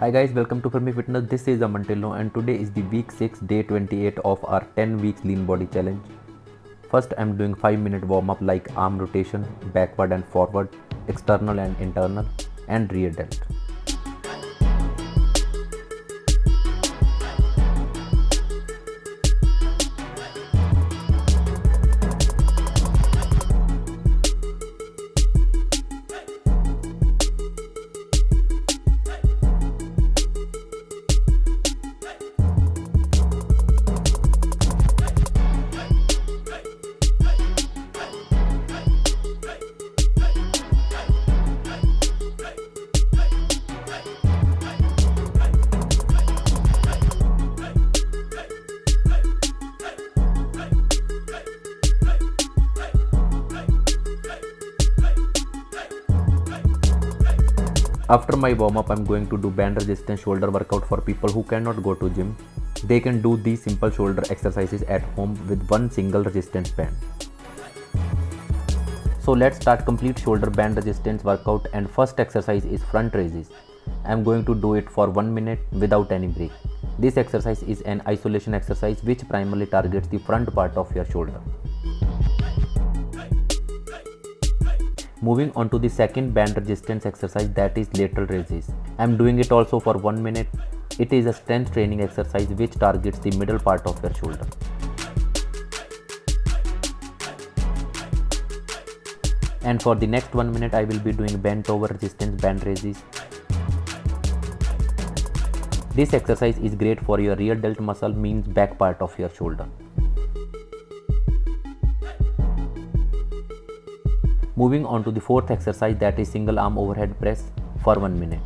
Hi guys, welcome to FILMY Fitness. This is AMAN and today is the week 6 day 28 of our 10 weeks lean body challenge. First I'm doing 5-minute warm up like arm rotation, backward and forward, external and internal, and rear delt. After my warm up, I'm going to do band resistance shoulder workout for people who cannot go to gym. They can do these simple shoulder exercises at home with one single resistance band. So let's start complete shoulder band resistance workout, and first exercise is front raises. I'm going to do it for 1 minute without any break. This exercise is an isolation exercise which primarily targets the front part of your shoulder. Moving on to the second band resistance exercise, that is lateral raises. I am doing it also for 1 minute. It is a strength training exercise which targets the middle part of your shoulder. And for the next 1 minute I will be doing bent over resistance band raises. This exercise is great for your rear delt muscle, means back part of your shoulder. Moving on to the fourth exercise, that is single arm overhead press for 1 minute.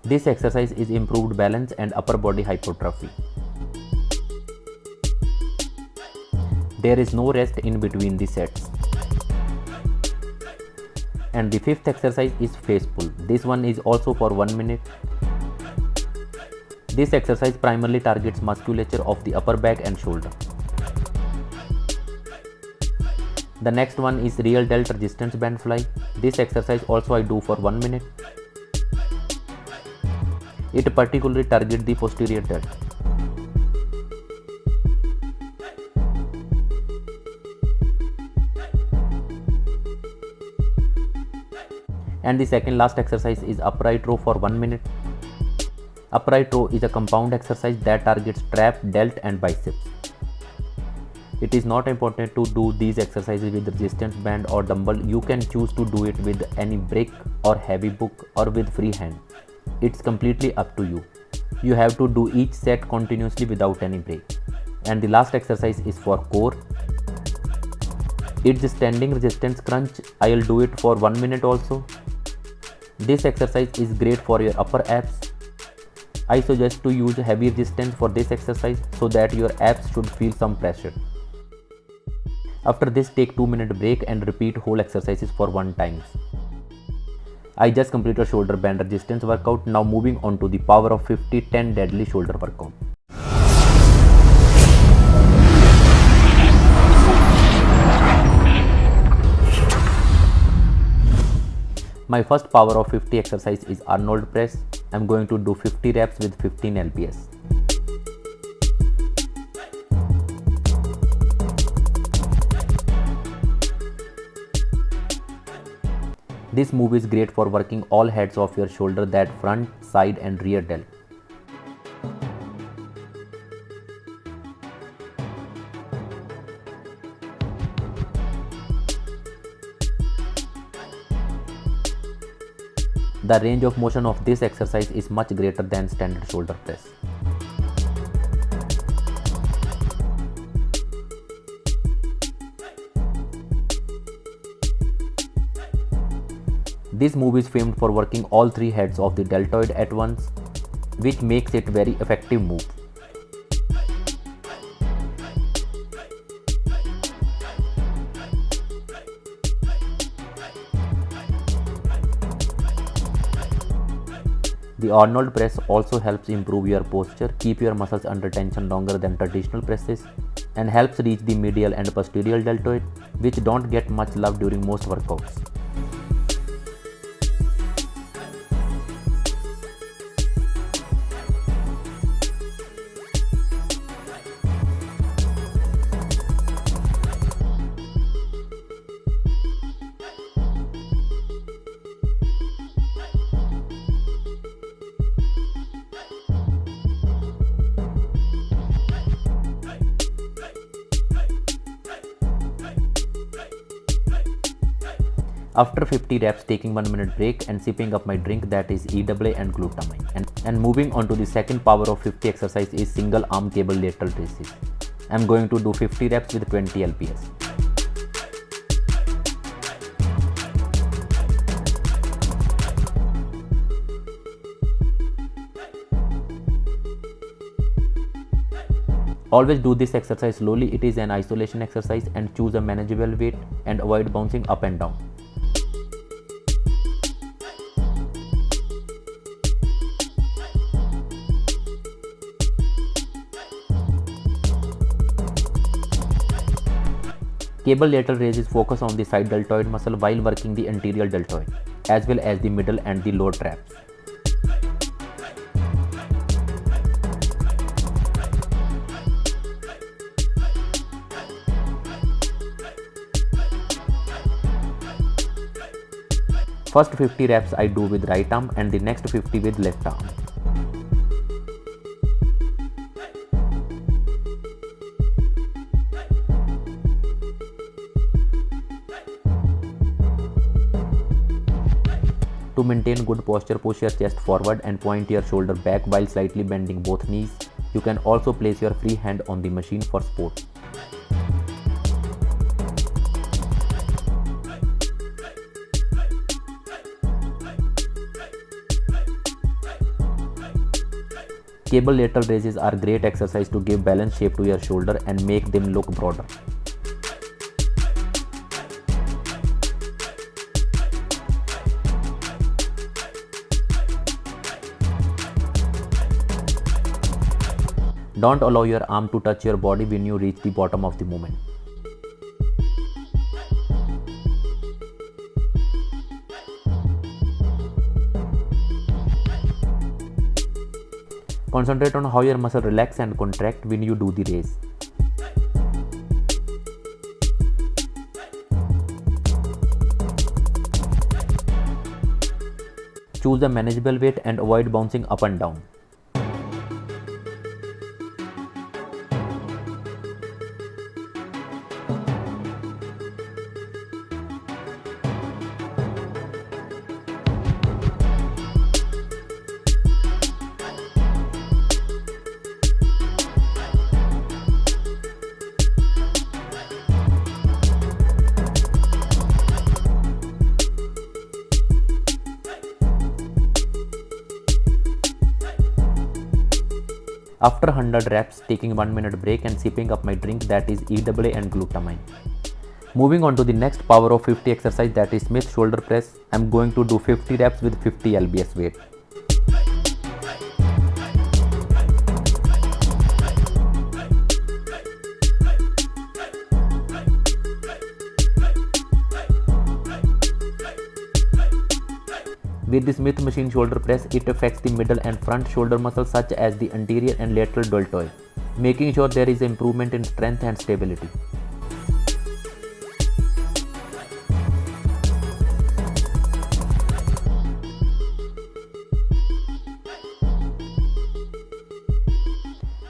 This exercise is improved balance and upper body hypertrophy. There is no rest in between the sets. And the fifth exercise is face pull. This one is also for 1 minute. This exercise primarily targets musculature of the upper back and shoulder. The next one is rear delt resistance band fly. This exercise also I do for 1 minute. It particularly targets the posterior delt. And the second last exercise is upright row for 1 minute. Upright row is a compound exercise that targets trap, delt and biceps. It is not important to do these exercises with resistance band or dumbbell. You can choose to do it with any brick or heavy book or with free hand. It's completely up to you. You have to do each set continuously without any break. And the last exercise is for core. It's standing resistance crunch. I'll do it for 1 minute also. This exercise is great for your upper abs. I suggest to use heavy resistance for this exercise so that your abs should feel some pressure. After this, take 2-minute break and repeat whole exercises for 1 time. I just completed shoulder band resistance workout. Now moving on to the power of 50 10 deadly shoulder workout. My first power of 50 exercise is Arnold Press. I'm going to do 50 reps with 15 lbs. This move is great for working all heads of your shoulder, that front, side and rear delt. The range of motion of this exercise is much greater than standard shoulder press. This move is famed for working all 3 heads of the deltoid at once, which makes it very effective move. The Arnold press also helps improve your posture, keep your muscles under tension longer than traditional presses, and helps reach the medial and posterior deltoid, which don't get much love during most workouts. After 50 reps, taking 1 minute break and sipping up my drink, that is EAA and glutamine. And moving on to the second power of 50 exercise is single arm cable lateral raises. I am going to do 50 reps with 20 lbs. Always do this exercise slowly. It is an isolation exercise, and choose a manageable weight and avoid bouncing up and down. Cable lateral raises focus on the side deltoid muscle while working the anterior deltoid, as well as the middle and the lower traps. First 50 reps I do with right arm and the next 50 with left arm. To maintain good posture, push your chest forward and point your shoulder back while slightly bending both knees. You can also place your free hand on the machine for support. Cable lateral raises are great exercise to give balanced shape to your shoulder and make them look broader. Don't allow your arm to touch your body when you reach the bottom of the movement. Concentrate on how your muscle relax and contract when you do the raise. Choose a manageable weight and avoid bouncing up and down. After 100 reps, taking 1 minute break and sipping up my drink, that is EAA and glutamine. Moving on to the next power of 50 exercise, that is Smith shoulder press. I am going to do 50 reps with 50 lbs weight. With the Smith machine shoulder press, it affects the middle and front shoulder muscles such as the anterior and lateral deltoid, making sure there is improvement in strength and stability.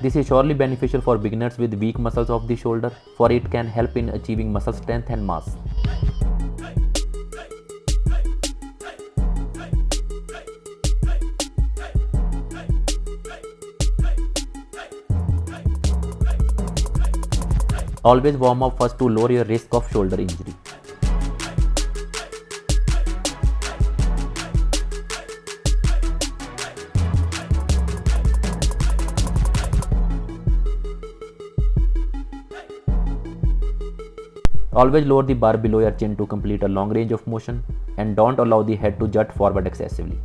This is surely beneficial for beginners with weak muscles of the shoulder, for it can help in achieving muscle strength and mass. Always warm up first to lower your risk of shoulder injury. Always lower the bar below your chin to complete a long range of motion, and don't allow the head to jut forward excessively.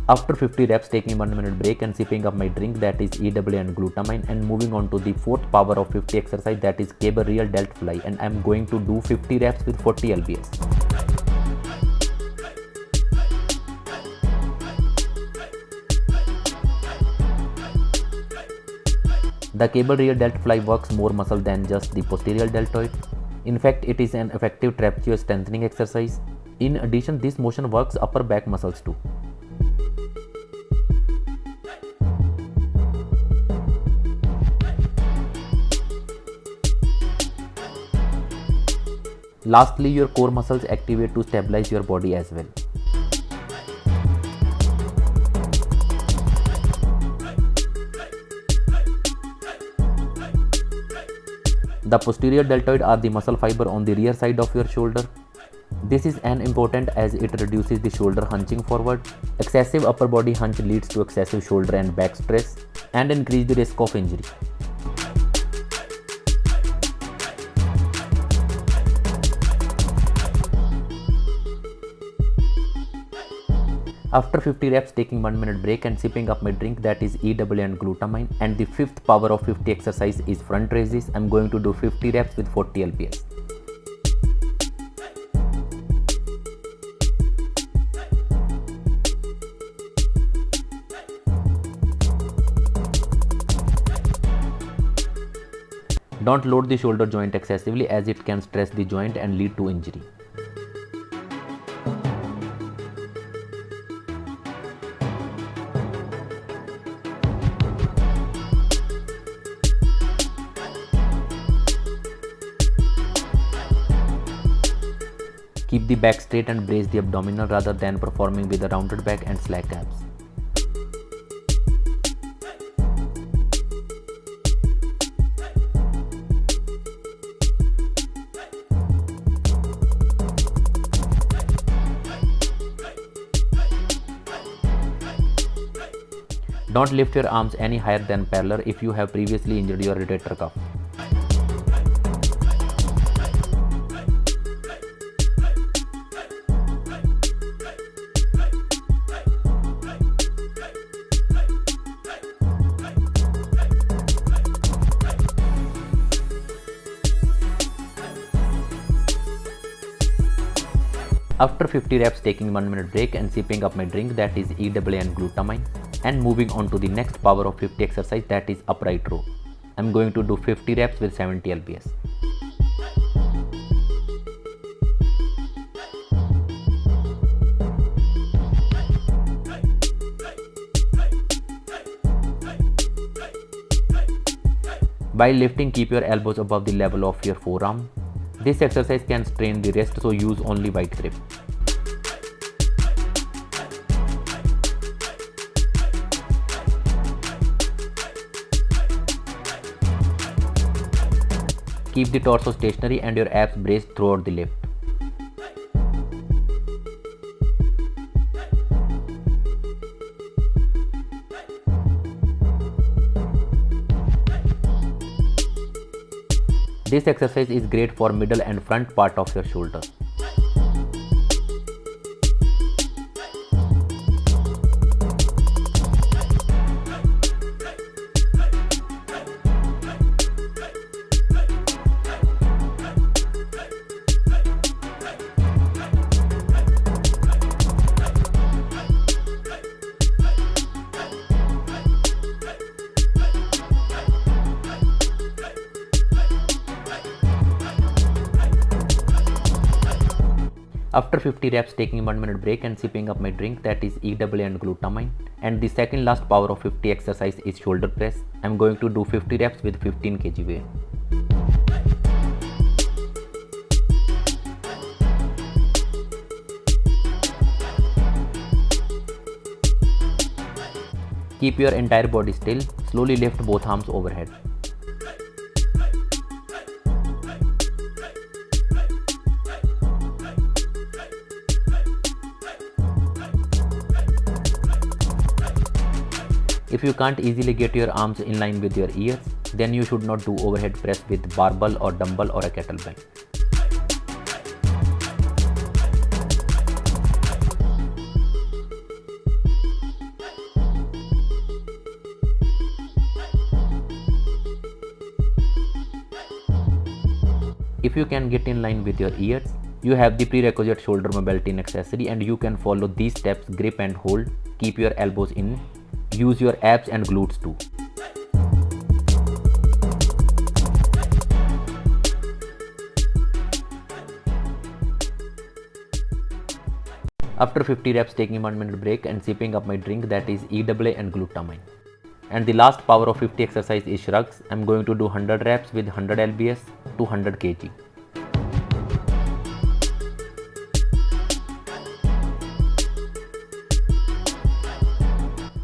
After 50 reps, taking 1 minute break and sipping up my drink, that is EAA and glutamine, and moving on to the fourth power of 50 exercise, that is cable real delt fly, and I am going to do 50 reps with 40 lbs. The cable rear delt fly works more muscle than just the posterior deltoid. In fact, it is an effective trapezius strengthening exercise. In addition, this motion works upper back muscles too. Lastly, your core muscles activate to stabilize your body as well. The posterior deltoid are the muscle fiber on the rear side of your shoulder. This is an important as it reduces the shoulder hunching forward. Excessive upper body hunch leads to excessive shoulder and back stress and increase the risk of injury. After 50 reps, taking 1 minute break and sipping up my drink, that is EAAN glutamine, and the fifth power of 50 exercise is front raises. I'm going to do 50 reps with 40 lbs. Don't load the shoulder joint excessively as it can stress the joint and lead to injury. Keep the back straight and brace the abdominal rather than performing with a rounded back and slack abs. Don't lift your arms any higher than parallel if you have previously injured your rotator cuff. After 50 reps, taking 1 minute break and sipping up my drink, that is EAAN glutamine, and moving on to the next power of 50 exercise, that is upright row. I'm going to do 50 reps with 70 lbs. While lifting, keep your elbows above the level of your forearm. This exercise can strain the wrist, so use only wide grip. Keep the torso stationary and your abs braced throughout the lift. This exercise is great for middle and front part of your shoulder. After 50 reps, taking 1 minute break and sipping up my drink, that is EAAN glutamine, and the second last power of 50 exercise is shoulder press. I'm going to do 50 reps with 15 kg weight. Keep your entire body still. Slowly lift both arms overhead. If you can't easily get your arms in line with your ears, then you should not do overhead press with barbell or dumbbell or a kettlebell. If you can get in line with your ears, you have the prerequisite shoulder mobility necessary, and you can follow these steps: grip and hold, keep your elbows in, use your abs and glutes too. After 50 reps, taking 1 minute break and sipping up my drink, that is EAA and glutamine. And the last power of 50 exercise is Shrugs. I'm going to do 100 reps with 100 lbs to 100 kg.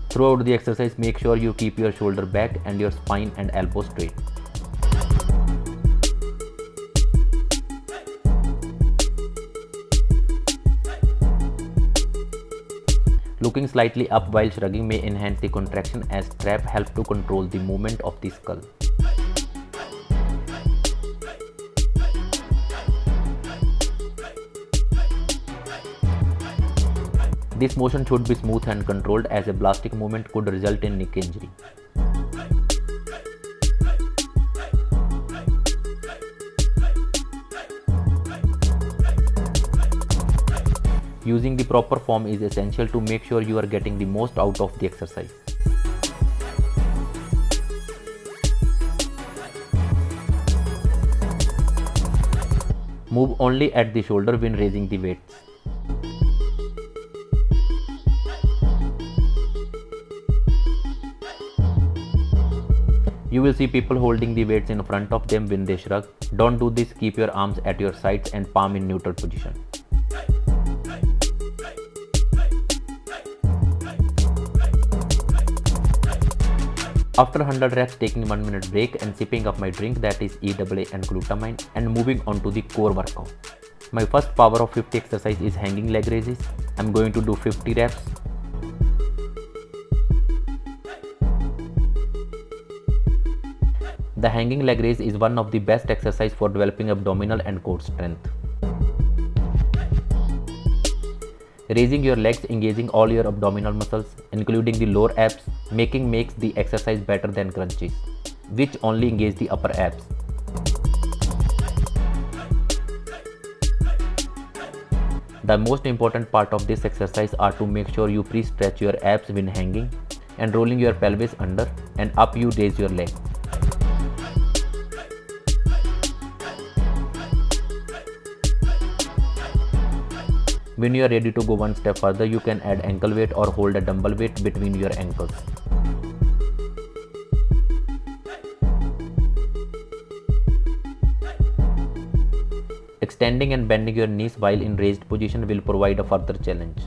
Throughout the exercise, make sure you keep your shoulder back and your spine and elbow straight. Looking slightly up while shrugging may enhance the contraction, as strap helps to control the movement of the skull. This motion should be smooth and controlled, as a blastic movement could result in neck injury. Using the proper form is essential to make sure you are getting the most out of the exercise. Move only at the shoulder when raising the weights. You will see people holding the weights in front of them when they shrug. Don't do this. Keep your arms at your sides and palm in neutral position. After 100 reps, taking 1 minute break and sipping up my drink, that is EAA and glutamine, and moving on to the core workout. My first power of 50 exercise is hanging leg raises. I'm going to do 50 reps. The hanging leg raise is one of the best exercise for developing abdominal and core strength. Raising your legs, engaging all your abdominal muscles, including the lower abs, makes the exercise better than crunches, which only engage the upper abs. The most important part of this exercise are to make sure you pre-stretch your abs when hanging, and rolling your pelvis under and up you raise your leg. When you are ready to go one step further, you can add ankle weight or hold a dumbbell weight between your ankles. Extending and bending your knees while in raised position will provide a further challenge.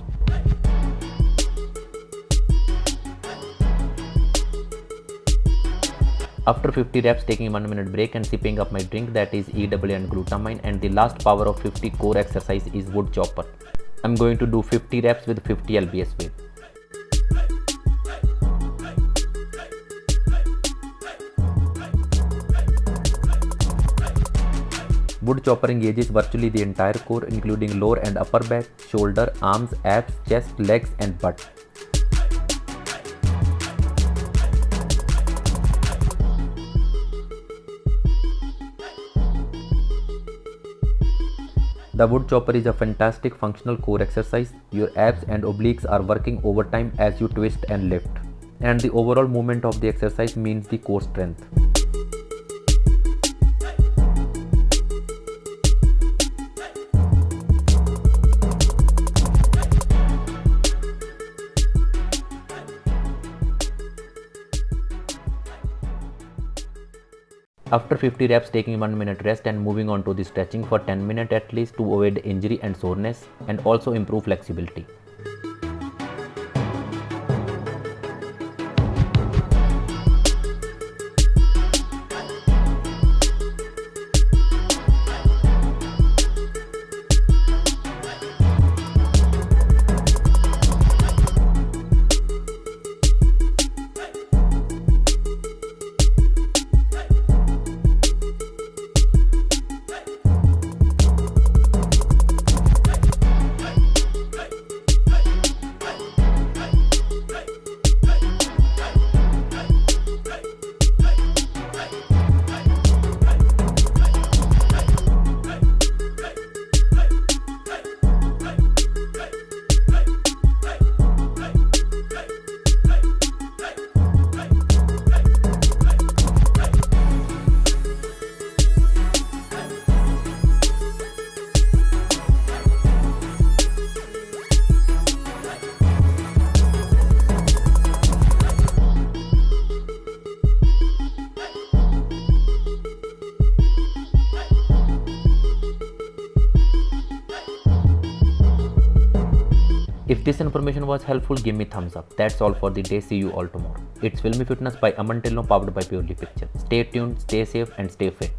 After 50 reps, taking 1 minute break and sipping up my drink, that is EAA and glutamine, and the last power of 50 core exercise is wood chopper. I'm going to do 50 reps with 50 lbs weight. Wood chopper engages virtually the entire core, including lower and upper back, shoulder, arms, abs, chest, legs, and butt. The wood chopper is a fantastic functional core exercise. Your abs and obliques are working overtime as you twist and lift, and the overall movement of the exercise means the core strength. After 50 reps, taking 1 minute rest and moving on to the stretching for 10 minutes at least to avoid injury and soreness, and also improve flexibility. If this information was helpful, give me thumbs up. That's all for the day. See you all tomorrow. It's Filmy Fitness by Aman, powered by Purely Picture. Stay tuned, stay safe and stay fit.